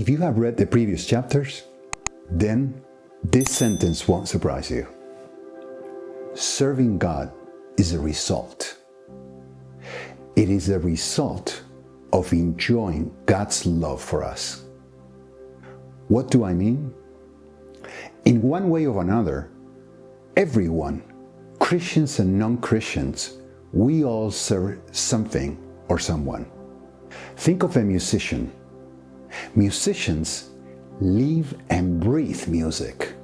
If you have read the previous chapters, then this sentence won't surprise you. Serving God is a result. It is a result of enjoying God's love for us. What do I mean? In one way or another, everyone, Christians and non-Christians, we all serve something or someone. Think of a musician. Musicians live and breathe music.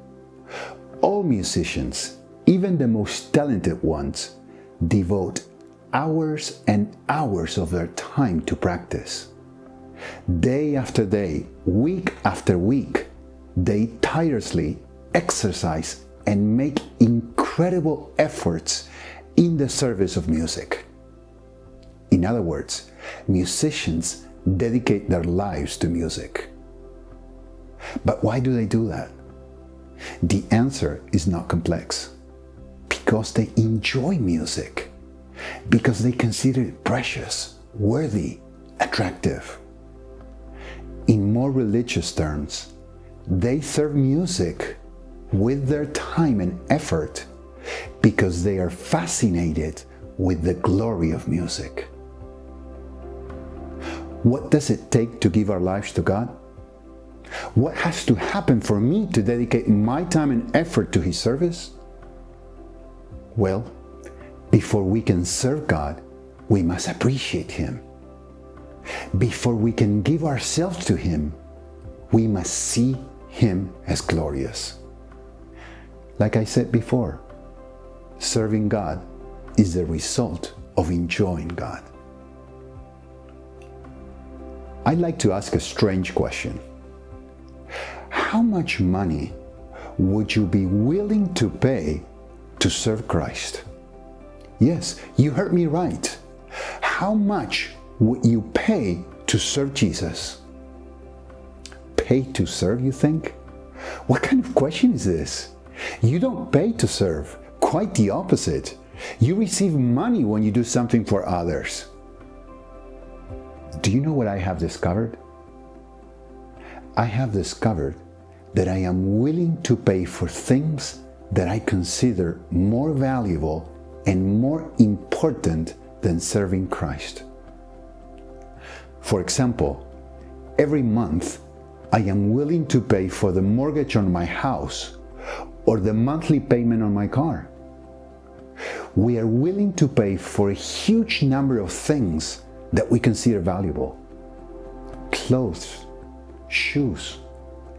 All musicians, even the most talented ones, devote hours and hours of their time to practice. Day after day, week after week, they tirelessly exercise and make incredible efforts in the service of music. In other words, musicians dedicate their lives to music. But why do they do that? The answer is not complex. Because they enjoy music. Because they consider it precious, worthy, attractive. In more religious terms, they serve music with their time and effort because they are fascinated with the glory of music. What does it take to give our lives to God? What has to happen for me to dedicate my time and effort to His service? Well, before we can serve God, we must appreciate Him. Before we can give ourselves to Him, we must see Him as glorious. Like I said before, serving God is the result of enjoying God. I'd like to ask a strange question. How much money would you be willing to pay to serve Christ? Yes, you heard me right. How much would you pay to serve Jesus? Pay to serve, you think? What kind of question is this? You don't pay to serve. Quite the opposite. You receive money when you do something for others. Do you know what I have discovered? I have discovered that I am willing to pay for things that I consider more valuable and more important than serving Christ. For example, every month I am willing to pay for the mortgage on my house or the monthly payment on my car. We are willing to pay for a huge number of things that we consider valuable. Clothes, shoes,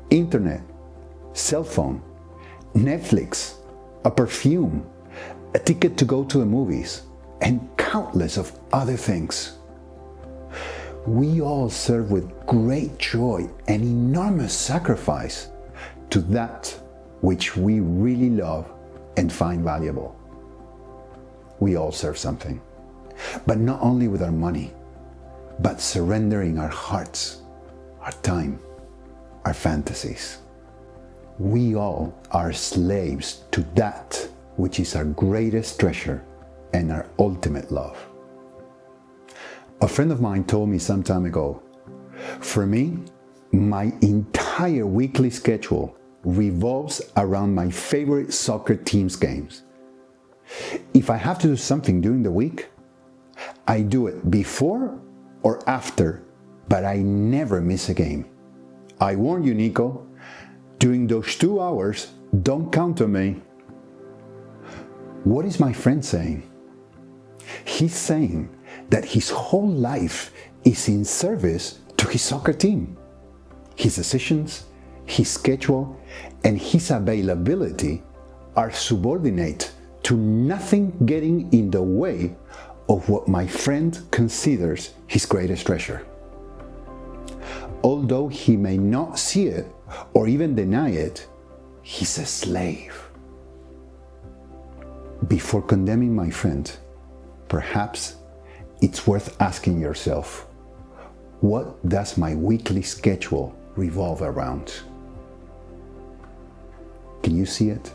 internet, cell phone, Netflix, a perfume, a ticket to go to the movies, and countless of other things. We all serve with great joy and enormous sacrifice to that which we really love and find valuable. We all serve something, but not only with our money, but surrendering our hearts, our time, our fantasies. We all are slaves to that which is our greatest treasure and our ultimate love. A friend of mine told me some time ago, for me, my entire weekly schedule revolves around my favorite soccer team's games. If I have to do something during the week, I do it before or after, but I never miss a game. I warn you, Nico, during those 2 hours, don't count on me. What is my friend saying? He's saying that his whole life is in service to his soccer team. His decisions, his schedule, and his availability are subordinate to nothing getting in the way of what my friend considers his greatest treasure. Although he may not see it or even deny it, he's a slave. Before condemning my friend, perhaps it's worth asking yourself, what does my weekly schedule revolve around? Can you see it?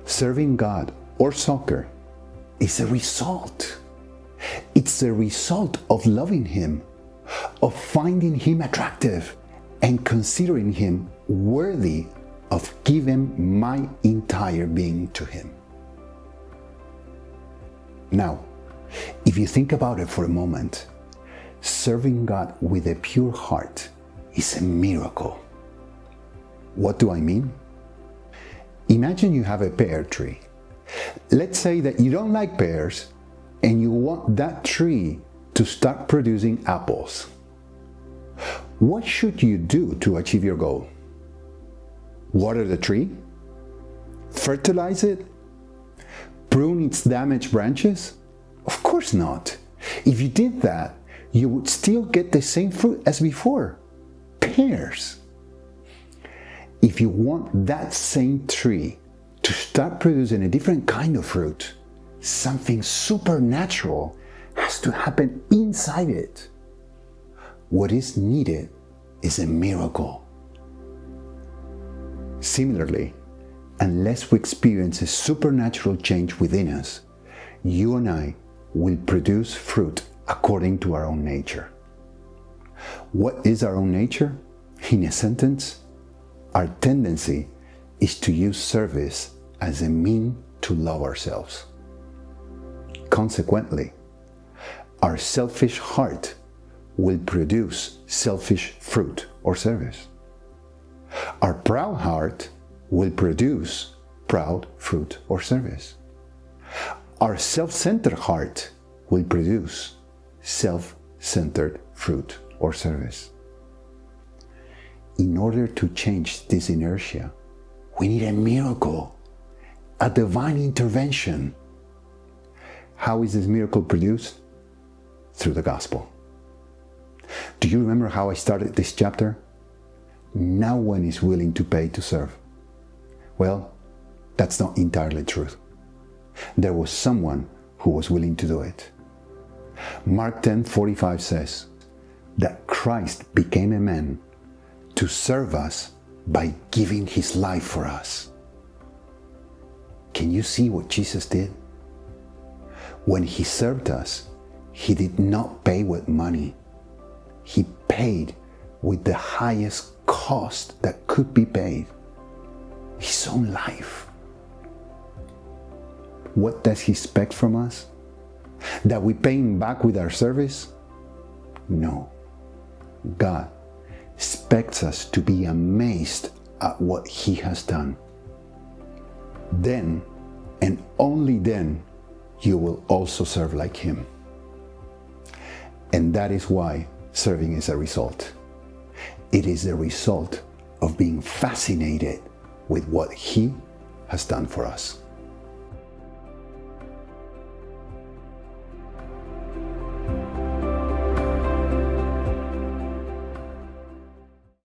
Serving God or soccer is a result. It's a result of loving Him, of finding Him attractive and considering Him worthy of giving my entire being to Him. Now, if you think about it for a moment, serving God with a pure heart is a miracle. What do I mean? Imagine you have a pear tree. Let's say that you don't like pears and you want that tree to start producing apples. What should you do to achieve your goal? Water the tree? Fertilize it? Prune its damaged branches? Of course not. If you did that, you would still get the same fruit as before, pears. If you want that same tree to start producing a different kind of fruit, something supernatural has to happen inside it. What is needed is a miracle. Similarly, unless we experience a supernatural change within us, you and I will produce fruit according to our own nature. What is our own nature? In a sentence, our tendency is to use service as a means to love ourselves. Consequently, our selfish heart will produce selfish fruit or service. Our proud heart will produce proud fruit or service. Our self-centered heart will produce self-centered fruit or service. In order to change this inertia, we need a miracle, a divine intervention. How is this miracle produced? Through the gospel. Do you remember how I started this chapter? No one is willing to pay to serve. Well, that's not entirely true. There was someone who was willing to do it. Mark 10:45 says that Christ became a man to serve us by giving His life for us. Can you see what Jesus did? When He served us, He did not pay with money. He paid with the highest cost that could be paid, His own life. What does He expect from us? That we pay Him back with our service? No. God expects us to be amazed at what He has done. Then, and only then, you will also serve like Him. And that is why serving is a result. It is the result of being fascinated with what He has done for us.